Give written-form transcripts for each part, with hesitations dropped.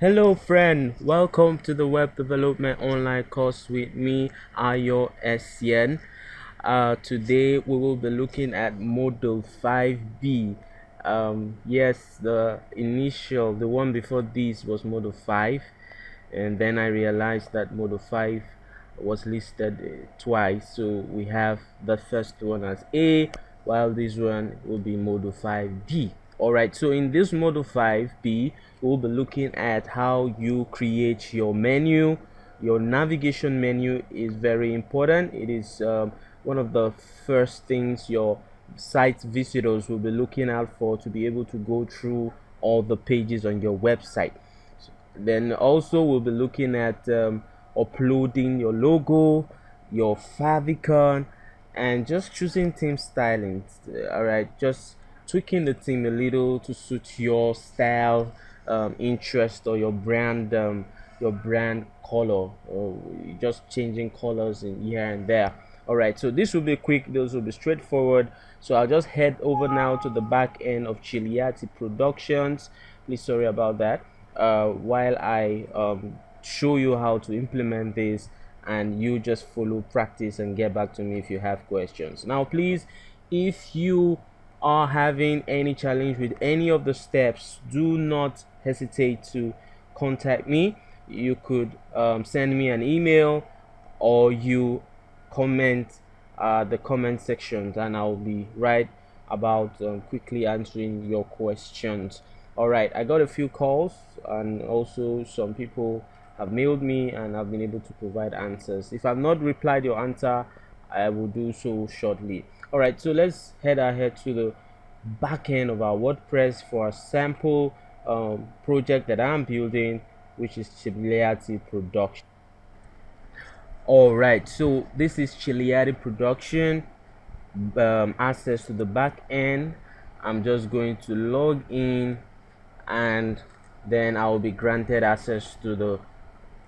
Hello friend, welcome to the Web Development Online course with me, Ayo Sien. Today we will be looking at Module 5B. Yes, the one before this was Module 5, and then I realized that Module 5 was listed twice, so we have the first one as A, while this one will be Module 5B. Alright, so in this Module 5B, we'll be looking at how you create your menu. Your navigation menu is very important. It is one of the first things your site visitors will be looking out for to be able to go through all the pages on your website. Then also we'll be looking at uploading your logo, your favicon, and just choosing theme styling. All right, just tweaking the theme a little to suit your style, interest, or your brand color, or just changing colors in here and there. All right, so this will be quick, those will be straightforward. So I'll just head over now to the back end of Chiliati Productions. Please sorry about that. While I show you how to implement this, and you just follow, practice, and get back to me if you have questions. Now please, if you are having any challenge with any of the steps, do not hesitate to contact me. You could send me an email, or you comment the comment sections, and I'll be right about quickly answering your questions. All right, I got a few calls, and also some people have mailed me, and I've been able to provide answers. If I've not replied your answer, I will do so shortly. All right, so let's head ahead to the back end of our WordPress for a sample project that I'm building, which is Chiliati Production. All right, so this is Chiliati Production. Access to the back end. I'm just going to log in, and then I will be granted access to the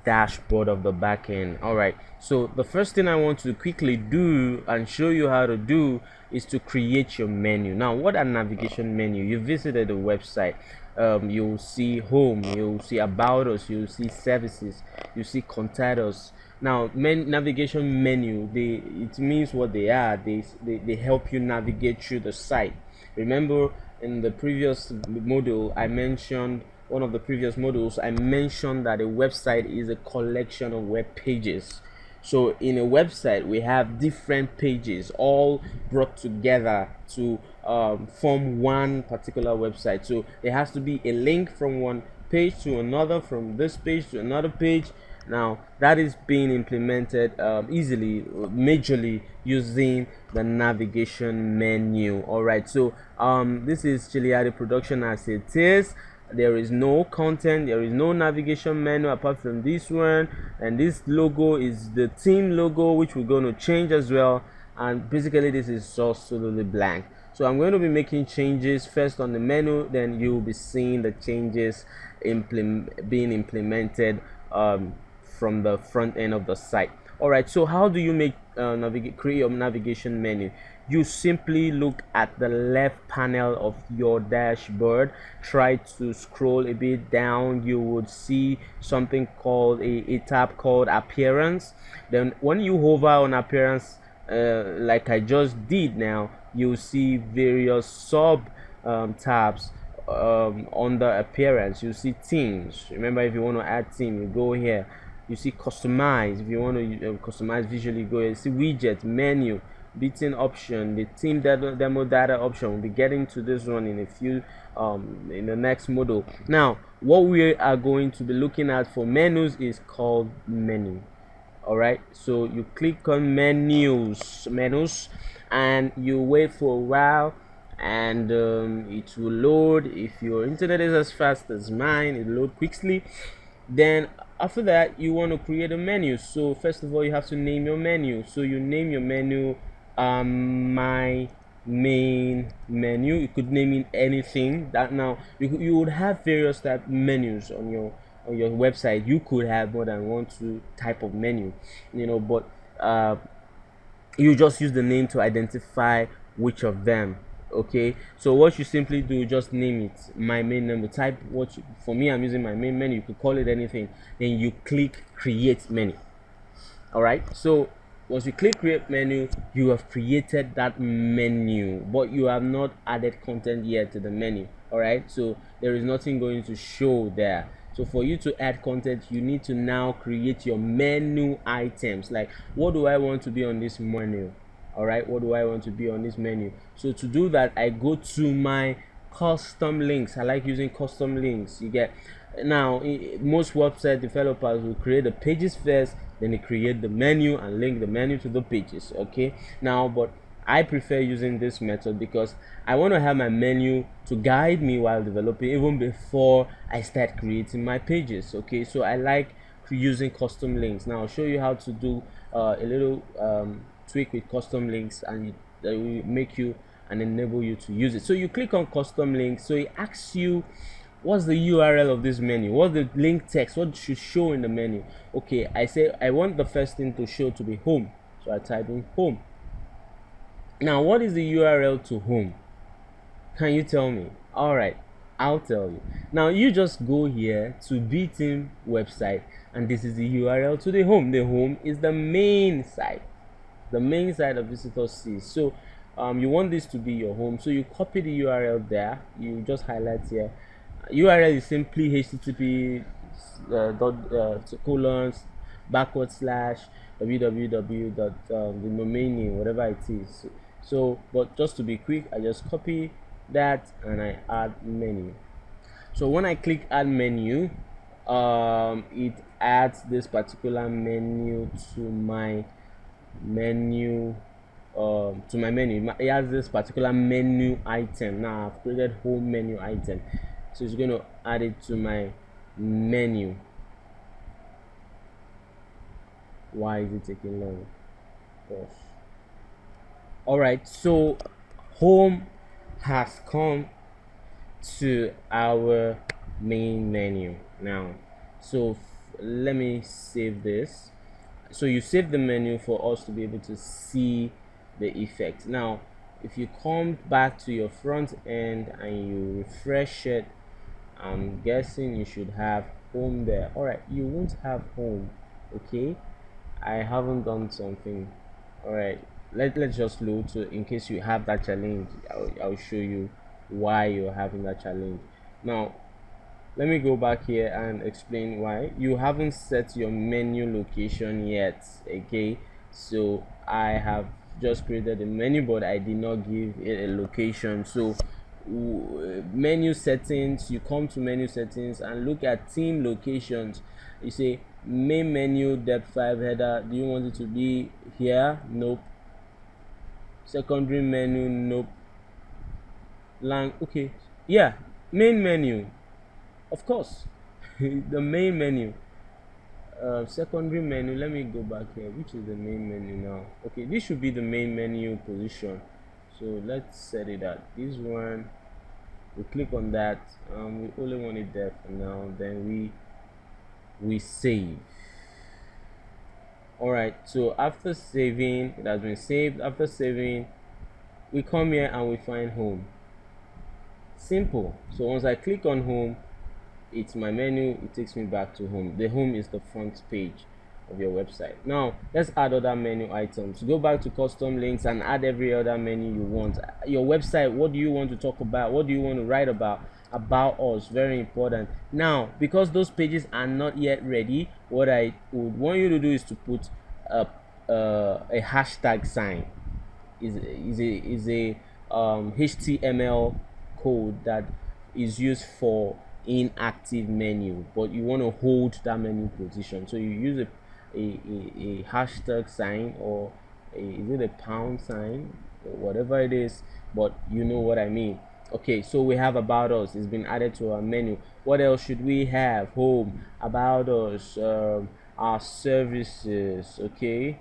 dashboard of the backend. All right, so the first thing I want to quickly do and show you how to do is to create your menu. Now, what a navigation menu? You visited the website, you'll see home, you'll see about us, you'll see services, you see contact us. Now, navigation menu, it means what they are. They help you navigate through the site. Remember, in the previous module I mentioned, one of the previous modules, I mentioned that a website is a collection of web pages. So in a website, we have different pages all brought together to form one particular website. So there has to be a link from one page to another, from this page to another page. Now that is being implemented easily, majorly using the navigation menu. All right, so this is Chiliati Production as it is. There is no content, there is no navigation menu apart from this one, and this logo is the theme logo, which we're going to change as well. And basically this is just totally blank. So I'm going to be making changes first on the menu, then you'll be seeing the changes being implemented from the front end of the site. All right, so how do you make create your navigation menu? You simply look at the left panel of your dashboard, try to scroll a bit down. You would see something called a tab called appearance. Then when you hover on appearance, like I just did now, you see various sub tabs under appearance. You see themes. Remember, if you want to add theme, you go here. You see customize. If you want to customize visually, go here. See widget, menu, beating option, the theme demo data option. We'll be getting to this one in a few in the next module. Now what we are going to be looking at for menus is called menu. All right, so you click on menus, and you wait for a while, and it will load. If your internet is as fast as mine, it will load quickly. Then after that, you want to create a menu. So first of all, you have to name your menu. So you name your menu my main menu. You could name it anything. That now you would have various type menus on your website. You could have more than one type of menu, but you just use the name to identify which of them Okay, so what you simply do, just name it my main menu. Type what you, for me, I'm using my main menu. You could call it anything. Then you click create menu. All right, so once you click create menu, you have created that menu, but you have not added content yet to the menu. All right, so there is nothing going to show there. So for you to add content, you need to now create your menu items. Like, what do I want to be on this menu? All right, what do I want to be on this menu? So to do that, I go to my custom links. I like using custom links. You get, now most website developers will create the pages first, then they create the menu and link the menu to the pages. Okay, now, but I prefer using this method because I want to have my menu to guide me while developing, even before I start creating my pages. Okay, so I like using custom links. Now I'll show you how to do a little tweak with custom links, and that will make you and enable you to use it. So you click on custom links. So it asks you, what's the URL of this menu, what's the link text, what should show in the menu. Okay, I say I want the first thing to show to be home, so I type in home. Now, what is the URL to home? Can you tell me? All right, I'll tell you. Now you just go here to B-Team website, and this is the URL to the home. The home is the main site, the main site of visitors see. So you want this to be your home, so you copy the URL there. You just highlight here. URL is simply http colons backward slash www dot the domain name, whatever it is. So but just to be quick, I just copy that and I add menu. So when I click add menu, it adds this particular menu to my menu. It has this particular menu item. Now I've created home menu item, so it's going to add it to my menu. Why is it taking long? Gosh. All right, so home has come to our main menu now. So let me save this. So you save the menu for us to be able to see the effect. Now if you come back to your front end and you refresh it, I'm guessing you should have home there. All right, you won't have home. Okay, I haven't done something. All right, let's just load. So in case you have that challenge, I'll show you why you're having that challenge. Now let me go back here and explain why you haven't set your menu location yet. Okay, so I have just created a menu, but I did not give it a location. So menu settings, you come to menu settings and look at theme locations. You say main menu depth 5 header, do you want it to be here? Nope. Secondary menu? Nope. Okay, yeah, main menu, of course. The main menu. Secondary menu, let me go back here. Which is the main menu now? Okay, this should be the main menu position, so let's set it at this one. We click on that. We only want it there for now. Then we save. All right, so after saving, it has been saved. After saving, we come here and we find home. Simple. So once I click on home, it's my menu, it takes me back to home. The home is the front page of your website. Now let's add other menu items. Go back to custom links and add every other menu you want. Your website, what do you want to talk about? What do you want to write about us? Very important. Now because those pages are not yet ready, what I would want you to do is to put a hashtag sign. Is a HTML code that is used for inactive menu, but you want to hold that menu position, so you use a hashtag sign, or is it a pound sign, or whatever it is, but you know what I mean. Okay, so we have about us, it's been added to our menu. What else should we have? Home, about us, our services. Okay,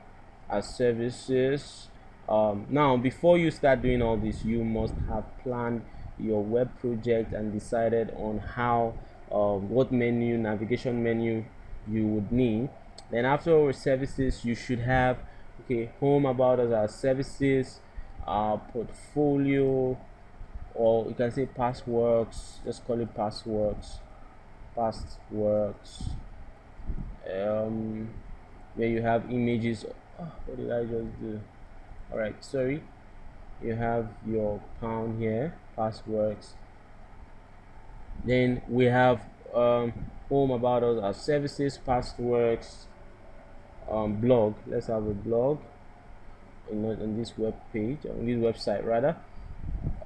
our services. Now before you start doing all this, you must have planned your web project and decided on how what menu, navigation menu you would need. Then after our services, you should have, okay, home, about us, our services, our portfolio, or you can say Passworks. Just call it Passworks. Passworks. Where you have images. Oh, what did I just do? All right, sorry. You have your pound here, Passworks. Then we have home, about us, our services, Passworks, blog. Let's have a blog on this web page, on this website rather.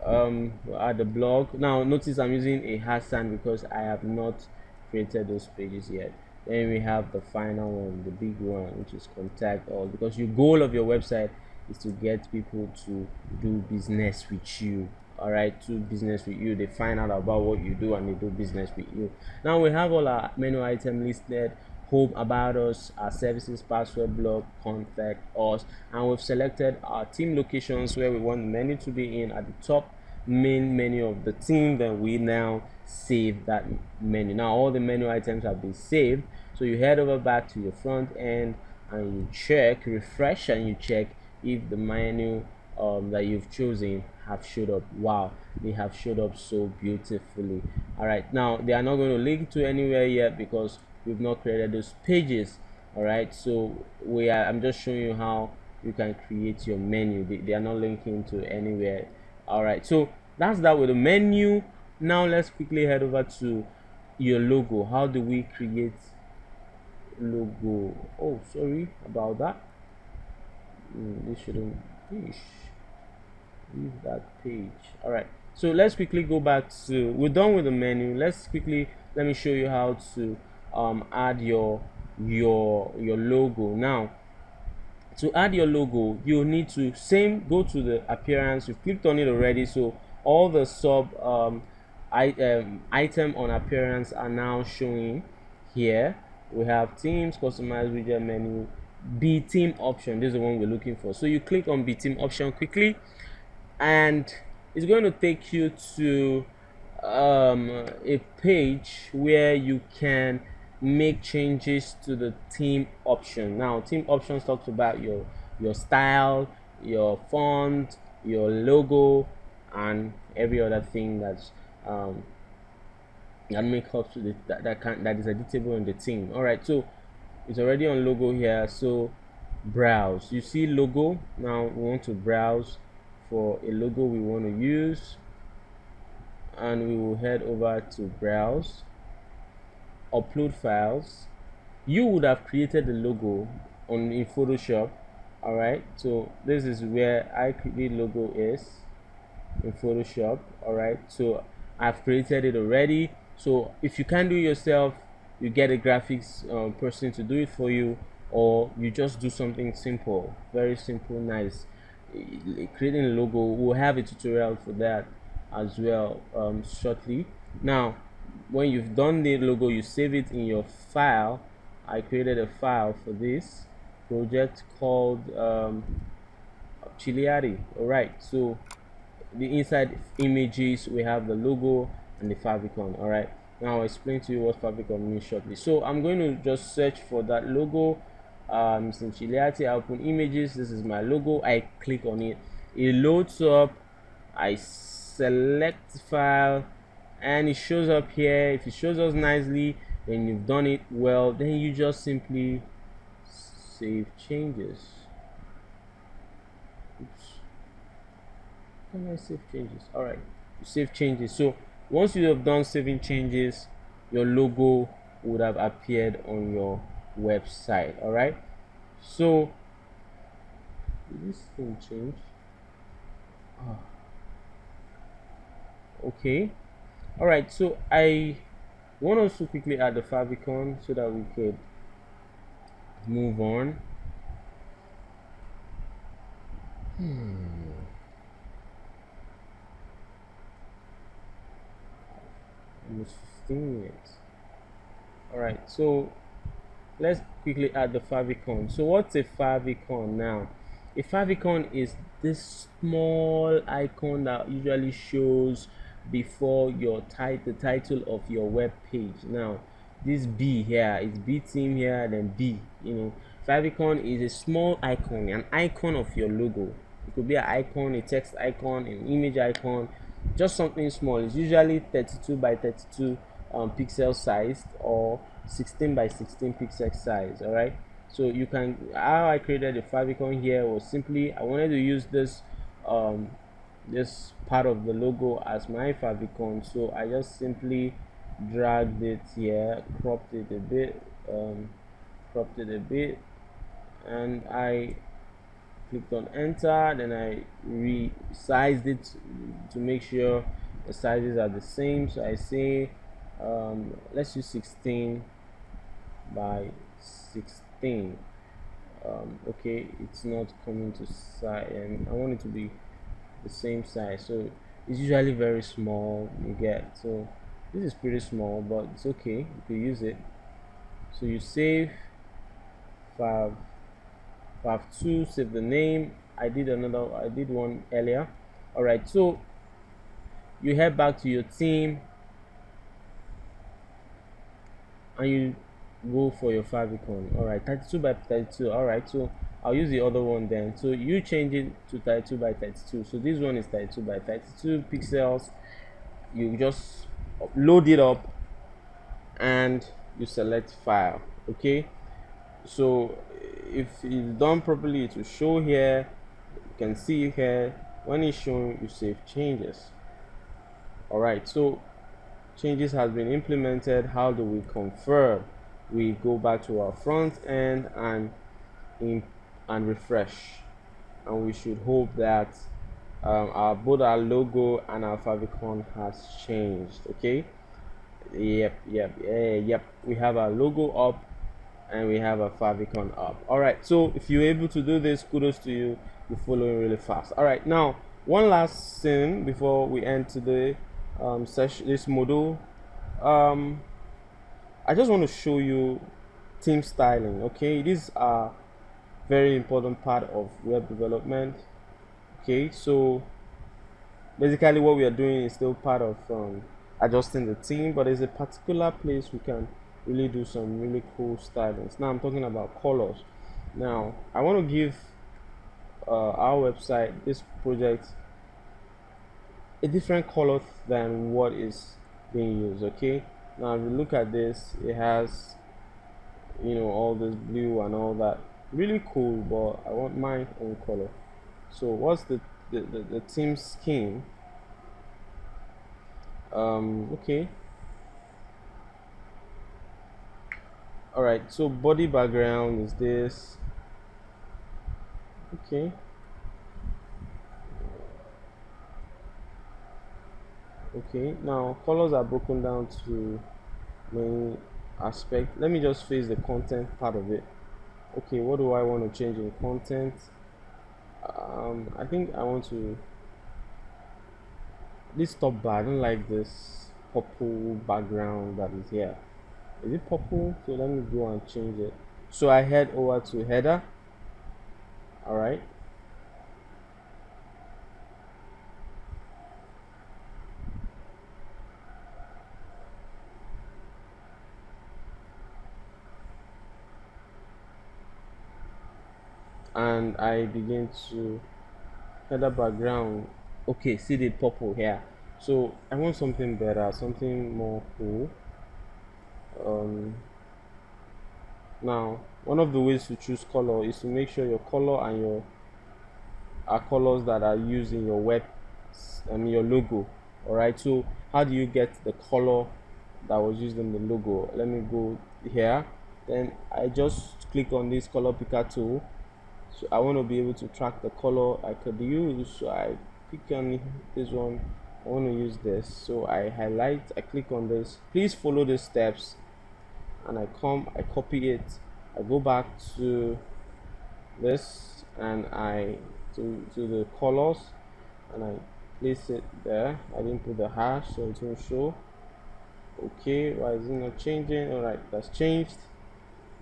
We'll add the blog. Now notice I'm using a hashtag because I have not created those pages yet. Then we have the final one, the big one, which is contact all, because your goal of your website is to get people to do business with you. All right, do business with you. They find out about what you do and they do business with you. Now we have all our menu item listed: home, about us, our services, password, blog, contact us, and we've selected our team locations where we want the menu to be in at the top main menu of the team. Then we now save that menu. Now all the menu items have been saved, so you head over back to your front end and you check, refresh, and you check if the menu that you've chosen have showed up. Wow, they have showed up so beautifully. All right, now they are not going to link to anywhere yet because we've not created those pages. All right, so I'm just showing you how you can create your menu. They are not linking to anywhere. All right, so that's that with the menu. Now let's quickly head over to your logo. How do we create logo? Oh, sorry about that. This shouldn't leave that page. All right, so let's quickly go back to, we're done with the menu. Let me show you how to add your logo. Now to add your logo, you need to go to the appearance. You've clicked on it already, so all the item on appearance are now showing here. We have themes, customize widget menu, B theme option. This is the one we're looking for. So you click on B theme option quickly, and it's going to take you to a page where you can make changes to the theme option. Now theme options talks about your style, your font, your logo, and every other thing that's that makes up to that is editable in the theme. All right, so it's already on logo here. So browse, you see logo. Now we want to browse for a logo we want to use, and we will head over to browse, upload files. You would have created the logo in Photoshop. All right, so this is where I create logo is in Photoshop. All right, so I've created it already. So if you can't do it yourself, you get a graphics person to do it for you, or you just do something simple, very simple, nice. Creating a logo, we'll have a tutorial for that as well shortly. Now when you've done the logo, you save it in your file. I created a file for this project called Chiliari. All right, so the inside images we have the logo and the favicon. All right, now I'll explain to you what favicon means shortly. So I'm going to just search for that logo. Since Chiliati, I open images. This is my logo. I click on it, it loads up. I select file and it shows up here. If it shows us nicely, then you've done it well. Then you just simply save changes. Oops. Can I save changes? All right, you save changes. So once you have done saving changes, your logo would have appeared on your website. All right, so did this thing change? Oh. Okay, all right, so I want us to quickly add the favicon so that we could move on. Almost 15 minutes. All right, so let's quickly add the favicon. So what's a favicon now? A favicon is this small icon that usually shows before the title of your web page. Now this B here is B theme here, then B. Favicon is a small icon, an icon of your logo. It could be an icon, a text icon, an image icon. just something small. It's usually 32 by 32 pixel size, or 16 by 16 pixel size. All right, so you can, how I created the favicon here was simply I wanted to use um this part of the logo as my favicon, so I just simply dragged it here, cropped it a bit, and I clicked on enter. Then I resized it to make sure the sizes are the same. So I say let's use 16 by 16. Okay, it's not coming to size, and I want it to be the same size. So it's usually very small, you get. So this is pretty small, but it's okay, you can use it. So you save fav fav2, save the name. I did one earlier. All right, so you head back to your team and you go for your favicon. All right, 32 by 32. All right, so I'll use the other one then. So you change it to 32 by 32. So this one is 32 by 32 pixels. You just load it up and you select file. Okay, so if it's done properly, it will show here. You can see here. When it's shown, you save changes. All right, so changes has been implemented. How do we confirm? We go back to our front end and refresh, and we should hope that both our logo and our favicon has changed. Okay, yep, we have our logo up and we have a favicon up. All right, so if you're able to do this, kudos to you, you're following really fast. All right, now one last thing before we end today session, this module. I just want to show you theme styling. Okay, these are very important part of web development. Okay, so basically what we are doing is still part of adjusting the theme, but there's a particular place we can really do some really cool stylings. Now I'm talking about colors. Now I want to give our website, this project, a different color than what is being used. Okay, now if you look at this, it has, you know, all this blue and all that, really cool, but I want my own color. So what's the theme scheme? Okay, all right, so body background is this. Okay, now colors are broken down to main aspect. Let me just face the content part of it. Okay, what do I want to change in content? I think I want to, this top bar, I don't like this purple background that is here. Is it purple? So let me go and change it. So I head over to header. All right, and I begin to header background. Okay, see the purple here. So I want something better, something more cool. Now one of the ways to choose color is to make sure your color and your are colors that are used in your web and your logo. All right, so how do you get the color that was used in the logo? Let me go here, then I just click on this color picker tool. So I want to be able to track the color I could use, so I click on this one. I want to use this, so I highlight, I click on this. Please follow the steps, and I copy it, I go back to this, and I to the colors, and I place it there. I didn't put the hash, so it won't show. Okay, why is it not changing? All right, that's changed.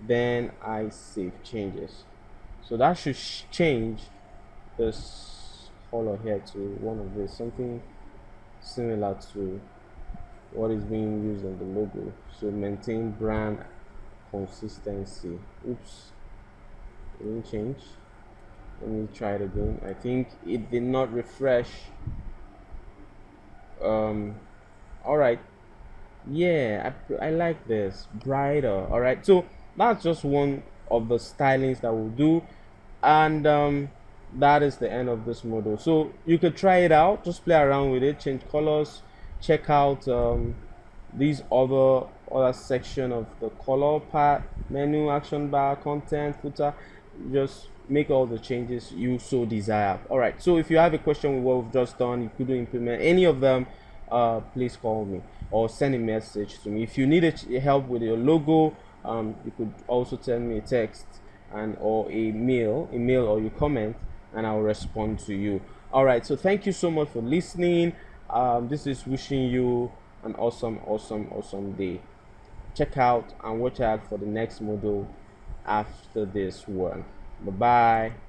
Then I save changes. So that should change this color here to one of this, something similar to what is being used in the logo. So maintain brand consistency. Oops, it didn't change. Let me try it again. I think it did not refresh. um all right. Yeah, I like this brighter. All right, so that's just one of the stylings that we'll do, and that is the end of this model. So you could try it out, just play around with it, change colors, check out these other section of the color part, menu, action bar, content, footer. Just make all the changes you so desire. All right, so if you have a question with what we've just done, you couldn't implement any of them, please call me or send a message to me. If you need help with your logo, you could also send me a text and or a mail or you comment, and I'll respond to you. All right, so thank you so much for listening. This is wishing you an awesome day. Check out and watch out for the next model after this one. Bye bye.